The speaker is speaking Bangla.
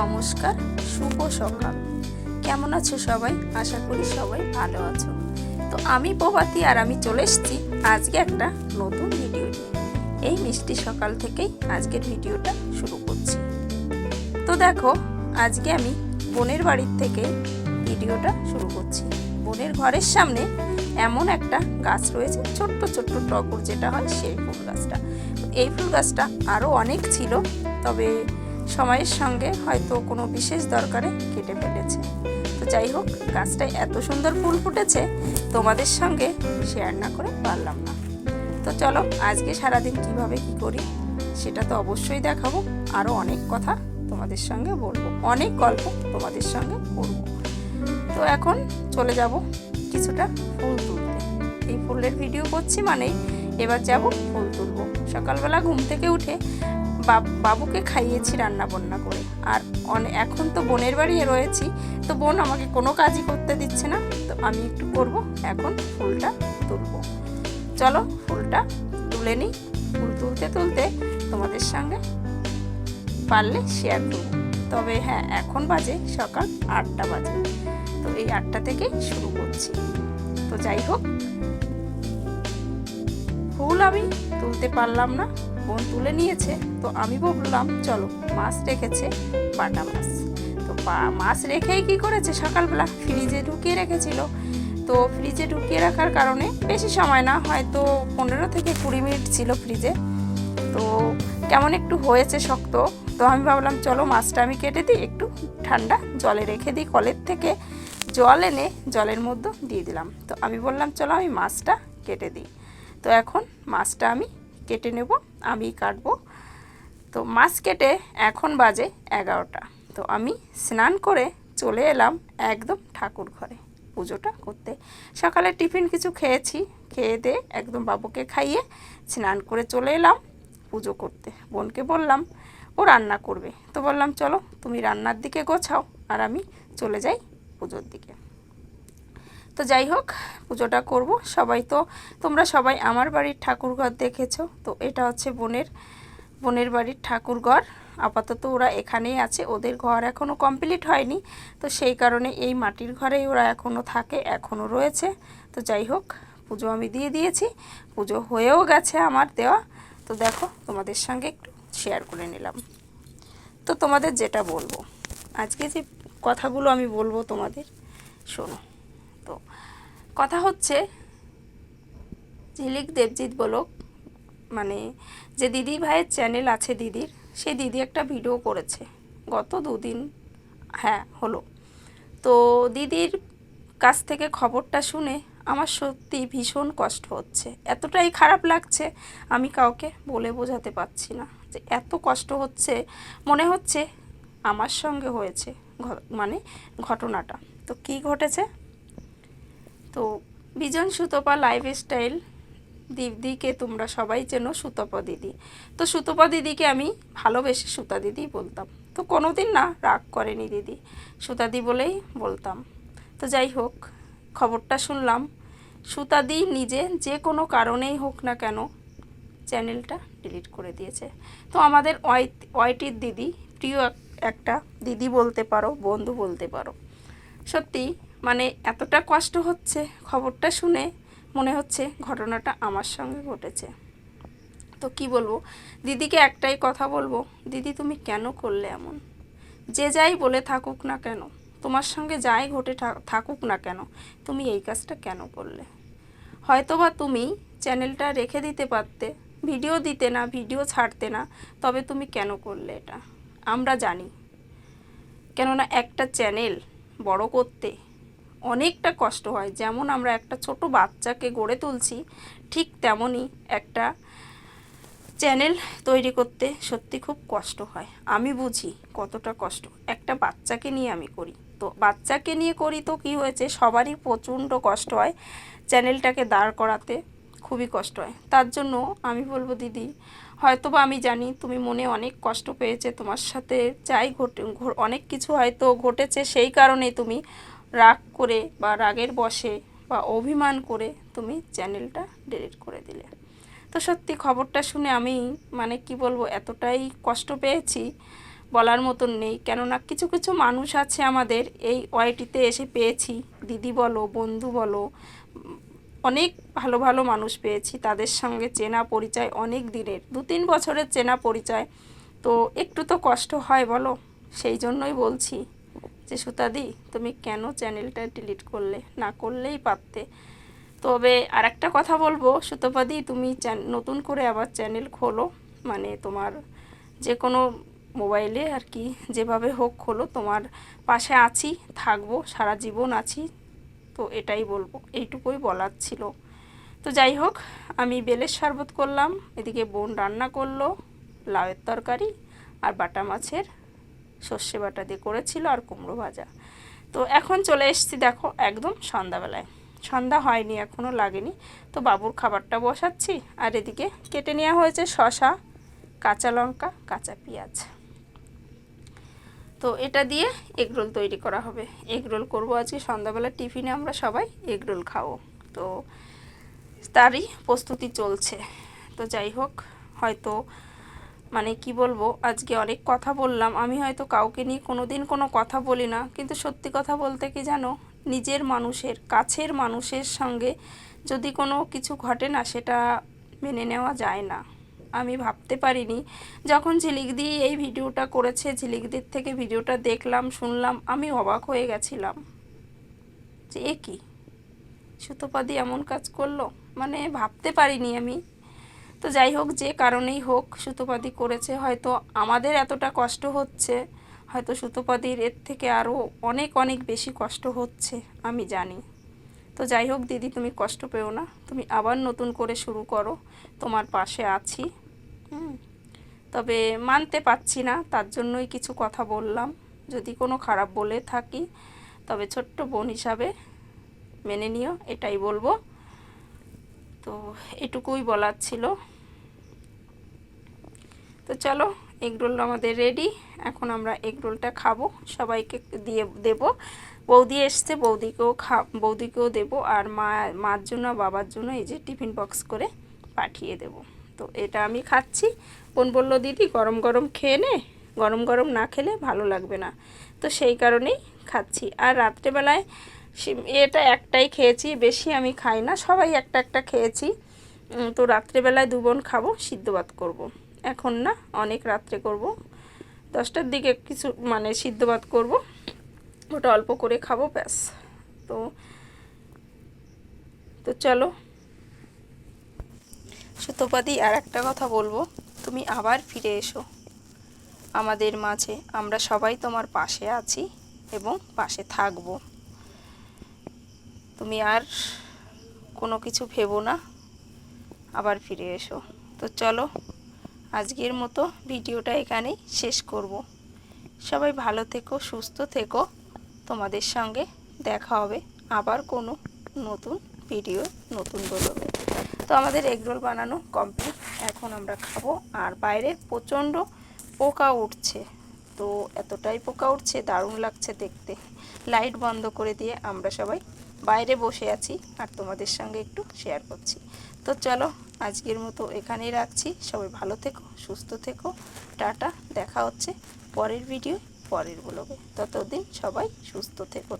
নমস্কার, শুভ সকাল। কেমন আছো সবাই? আশা করি সবাই ভালো আছো। তো আমি প্রভাতী আর আমি চলে এসেছি আজকে একটা নতুন ভিডিও নিয়ে। এই মিষ্টি সকাল থেকেই আজকের ভিডিওটা শুরু করছি। তো দেখো, আজকে আমি বোনের বাড়ির থেকে ভিডিওটা শুরু করছি। বোনের ঘরের সামনে এমন একটা গাছ রয়েছে, ছোট্ট ছোট্ট টগর যেটা হয় সেই ফুল গাছটা। এই ফুল গাছটা আরও অনেক ছিল, তবে সময়ের সঙ্গে হয়তো কোনো বিশেষ দরকারে কেটে ফেলেছে। তো যাই হোক, গাছটায় এত সুন্দর ফুল ফুটেছে, তোমাদের সঙ্গে শেয়ার না করে পারলাম না। তো চলো, আজকে সারাদিন কিভাবে কি করি সেটা তো অবশ্যই দেখাবো। আরও অনেক কথা তোমাদের সঙ্গে বলবো, অনেক গল্প তোমাদের সঙ্গে করবো। তো এখন চলে যাব কিছুটা ফুল তুলতে। এই ফুলের ভিডিও করছি মানেই এবার যাব ফুল তুলবো। সকালবেলা ঘুম থেকে উঠে বাবুকে খাইয়েছি রান্না বান্না করে, আর এখন তো বোনের বাড়ি রয়েছি, তো বোন আমাকে কোনো কাজই করতে দিচ্ছে না, তো আমি একটু করব। এখন ফুলটা তুলবো, চলো ফুলটা তুলে নিই। ফুল তুলতে তুলতে তোমাদের সঙ্গে পারলে শেয়ার করবো। তবে হ্যাঁ, এখন বাজে সকাল 8টা বাজে, তো এই 8টা থেকে শুরু করছি। তো যাই হোক, ফুল আমি তুলতে পারলাম না, বোন তুলে নিয়েছে। তো আমি বললাম চলো, মাছ রেখেছে, বাটা মাছ। তো মাছ রেখেই কি করেছে, সকালবেলা ফ্রিজে ঢুকিয়ে রেখেছিল। তো ফ্রিজে ঢুকিয়ে রাখার কারণে বেশি সময় না, হয়তো 15 থেকে 20 মিনিট ছিল ফ্রিজে। তো কেমন একটু হয়েছে শক্ত। তো আমি ভাবলাম চলো মাছটা আমি কেটে দিই, একটু ঠান্ডা জলে রেখে দিই। কলের থেকে জল এনে জলের মধ্যে দিয়ে দিলাম। তো আমি বললাম চলো আমি মাছটা কেটে দিই। তো এখন মাছটা আমি কেটে নেব, আমি কাটবো। তো মাছ কেটে এখন বাজে 11টা। তো আমি স্নান করে চলে এলাম একদম ঠাকুর ঘরে পুজোটা করতে। সকালে টিফিন কিছু খেয়েছি, খেয়ে দিয়ে একদম বাবুকে খাইয়ে স্নান করে চলে এলাম পুজো করতে। বোনকে বললাম ও রান্না করবে, তো বললাম চলো তুমি রান্নার দিকে গোছাও আর আমি চলে যাই পুজোর দিকে। তো যাই হোক, পুজোটা করব। সবাই তো তোমরা সবাই আমার বাড়ির ঠাকুরঘর দেখেছো। তো এটা হচ্ছে বোনের বাড়ির ঠাকুরঘর। আপাতত ওরা এখানেই আছে, ওদের ঘর এখনও কমপ্লিট হয়নি, তো সেই কারণে এই মাটির ঘরেই ওরা এখনও থাকে, এখনও রয়েছে। তো যাই হোক, পুজো আমি দিয়ে দিয়েছি, পুজো হয়েও গেছে আমার দেওয়া। তো দেখো, তোমাদের সঙ্গে একটু শেয়ার করে নিলাম। তো তোমাদের যেটা বলবো, আজকে যে কথাগুলো আমি বলবো তোমাদের শোনো। তো কথা হচ্ছে, ঝিলিক দেবজিৎ বলো, মানে যে দিদি ভাইয়ের চ্যানেল আছে দিদির, সেই দিদি একটা ভিডিও করেছে গত 2 দিন হ্যাঁ হলো। তো দিদির কাছ থেকে খবরটা শুনে আমার সত্যি ভীষণ কষ্ট হচ্ছে, এতটাই খারাপ লাগছে, আমি কাউকে বলে বোঝাতে পারছি না যে এত কষ্ট হচ্ছে। মনে হচ্ছে আমার সঙ্গে হয়েছে মানে ঘটনাটা। তো কি ঘটেছে, তো বিজন সুতপা লাইফস্টাইল দিদিকে তোমরা সবাই চেনো, সুতপা দিদি। তো সুতপা দিদিকে আমি ভালোবেসে সুতা দিদি বলতাম। তো কোনো দিন না রাগ করেনি দিদি, সুতাদি বলেই বলতাম। তো যাই হোক, খবরটা শুনলাম সুতাদি নিজে যে কোনো কারণেই হোক না কেন চ্যানেলটা ডিলিট করে দিয়েছে। তো আমাদের ওয়াইটির দিদি, প্রিয় একটা দিদি বলতে পারো, বন্ধু বলতে পারো। সত্যি মানে এতটা কষ্ট হচ্ছে খবরটা শুনে, মনে হচ্ছে ঘটনাটা আমার সঙ্গে ঘটেছে। তো কি বলবো, দিদিকে একটাই কথা বলবো, দিদি তুমি কেন করলে এমন? যে যাই বলে থাকুক না কেন, তোমার সঙ্গে যাই ঘটে থাকুক না কেন, তুমি এই কাজটা কেন করলে? হয়তোবা তুমি চ্যানেলটা রেখে দিতে পারতে, ভিডিও দিতে না, ভিডিও ছাড়তে না, তবে তুমি কেন করলে এটা? আমরা জানি, কেননা একটা চ্যানেল বড় করতে অনেকটা কষ্ট হয়। যেমন আমরা একটা ছোট বাচ্চাকে গড়ে তুলছি, ঠিক তেমনই একটা চ্যানেল তৈরি করতে সত্যি খুব কষ্ট হয়। আমি বুঝি কতটা কষ্ট, একটা বাচ্চাকে নিয়ে আমি করি। তো বাচ্চাকে নিয়ে করি তো কি হয়েছে, সবারই প্রচণ্ড কষ্ট হয়, চ্যানেলটাকে দাঁড় করাতে খুবই কষ্ট হয়। তার জন্য আমি বলবো দিদি, হয়তোবা আমি জানি তুমি মনে অনেক কষ্ট পেয়েছে, তোমার সাথে যাই অনেক কিছু হয়তো ঘটেছে, সেই কারণে তুমি রাগ করে বা রাগের বশে বা অভিমান করে তুমি চ্যানেলটা ডিলিট করে দিলে। তো সত্যি খবরটা শুনে আমি মানে কি বলবো, এতটাই কষ্ট পেয়েছি, বলার মতন নেই। কেননা কিছু কিছু মানুষ আছে আমাদের এই ওয়াইটিতে এসে পেয়েছি, দিদি বলো, বন্ধু বলো, অনেক ভালো ভালো মানুষ পেয়েছি, তাদের সঙ্গে চেনা পরিচয় অনেক দিনের, 2-3 বছরের চেনা পরিচয়। তো একটু তো কষ্ট হয় বলো, সেই জন্যই বলছি যে সুতাদি তুমি কেন চ্যানেলটা ডিলিট করলে, না করলেই পারতে। তবে আর একটা কথা বলবো সুতপাদি, তুমি নতুন করে আবার চ্যানেল খোলো, মানে তোমার যে কোনো মোবাইলে আর কি, যেভাবে হোক খোলো, তোমার পাশে আছি, থাকবো, সারা জীবন আছি। তো এটাই বলবো, এইটুকুই বলার ছিল। তো যাই হোক, আমি বেলের শরবত করলাম, এদিকে বোন রান্না করলো লাউয়ের তরকারি আর বাটা মাছের সর্ষে বাটা দিয়ে করেছিল, আর কুমড়ো ভাজা। তো এখন চলে এসেছি দেখো একদম সন্ধ্যাবেলায়, সন্ধ্যা হয়নি, এখনও লাগেনি। তো বাবুর খাবারটা বসাচ্ছি, আর এদিকে কেটে নেওয়া হয়েছে শসা, কাঁচা লঙ্কা, কাঁচা পেঁয়াজ। তো এটা দিয়ে এগরোল তৈরি করা হবে, এগরোল করবো আজকে সন্ধ্যাবেলা টিফিনে, আমরা সবাই এগরোল খাবো। তো তারই প্রস্তুতি চলছে। তো যাই হোক, হয়তো মানে কি বলবো, আজকে অনেক কথা বললাম। আমি হয়তো কাউকে নিয়ে কোনো দিন কোনো কথা বলি না, কিন্তু সত্যি কথা বলতে কি জানো, নিজের মানুষের, কাছের মানুষের সঙ্গে যদি কোনো কিছু ঘটে না, সেটা মেনে নেওয়া যায় না। আমি ভাবতে পারিনি, যখন ঝিলিকদি এই ভিডিওটা করেছে, ঝিলিকদির থেকে ভিডিওটা দেখলাম, শুনলাম, আমি অবাক হয়ে গেছিলাম যে এ কি, সুতোপাদি এমন কাজ করলো, মানে ভাবতে পারিনি আমি। তো যাই হোক, যে কারণেই হোক সুতোপাদি করেছে, হয়তো আমাদের এতটা কষ্ট হচ্ছে, হয়তো সুতোপাদির এর থেকে আরও অনেক অনেক বেশি কষ্ট হচ্ছে, আমি জানি। তো যাই হোক দিদি, তুমি কষ্ট পেও না, তুমি আবার নতুন করে শুরু করো, তোমার পাশে আছি। তবে মানতে পারছি না, তার জন্যই কিছু কথা বললাম। যদি কোনো খারাপ বলে থাকি, তবে ছোট্ট বোন হিসাবে মেনে নিও, এটাই বলবো। তো এটুকুই বলার ছিল। তো চলো, এগরোল আমাদের রেডি, এখন আমরা এগরোলটা খাবো, সবাইকে দিয়ে দেব। বৌদি এসছে, বৌদিকেও দেবো, আর মার জন্য, বাবার জন্য এই যে টিফিন বক্স করে পাঠিয়ে দেব। তো এটা আমি খাচ্ছি। বোন বলল দিদি গরম গরম খেয়ে নে, গরম গরম না খেলে ভালো লাগবে না, তো সেই কারণেই খাচ্ছি। আর রাত্রেবেলায় এটা একটাই খেয়েছি, বেশি আমি খাই না, সবাই একটা একটা খেয়েছি। তো রাত্রেবেলায় 2 বোন খাবো, সিদ্ধ ভাত করবো, এখন না, অনেক রাত্রে করব, 10টার দিকে কিছু মানে সিদ্ধ ভাত করবো, ওটা অল্প করে খাবো, ব্যাস। তো তো চলো সুতোপাদি, আর একটা কথা বলবো, তুমি আবার ফিরে এসো আমাদের মাঝে, আমরা সবাই তোমার পাশে আছি এবং পাশে থাকবো। তুমি আর কোনো কিছু ভেবো না, আবার ফিরে এসো। তো চলো, আজকের মতো ভিডিওটা এখানেই শেষ করব। সবাই ভালো থেকো, সুস্থ থেকো, তোমাদের সঙ্গে দেখা হবে আবার কোনো নতুন ভিডিও, নতুন ব্লগে। তো আমাদের এগরোল বানানো কমপ্লিট, এখন আমরা খাবো। আর বাইরে প্রচণ্ড পোকা উঠছে, তো এতটাই পোকা উঠছে, দারুণ লাগছে দেখতে। লাইট বন্ধ করে দিয়ে আমরা সবাই বাইরে বসে আছি, আর তোমাদের সঙ্গে একটু শেয়ার করছি। তো চলো, আজকের মতো এখানেই রাখছি। সবাই ভালো থেকো, সুস্থ থেকো, টাটা, দেখা হচ্ছে পরের ভিডিও, পরের ব্লগে। ততদিন সবাই সুস্থ থেকো।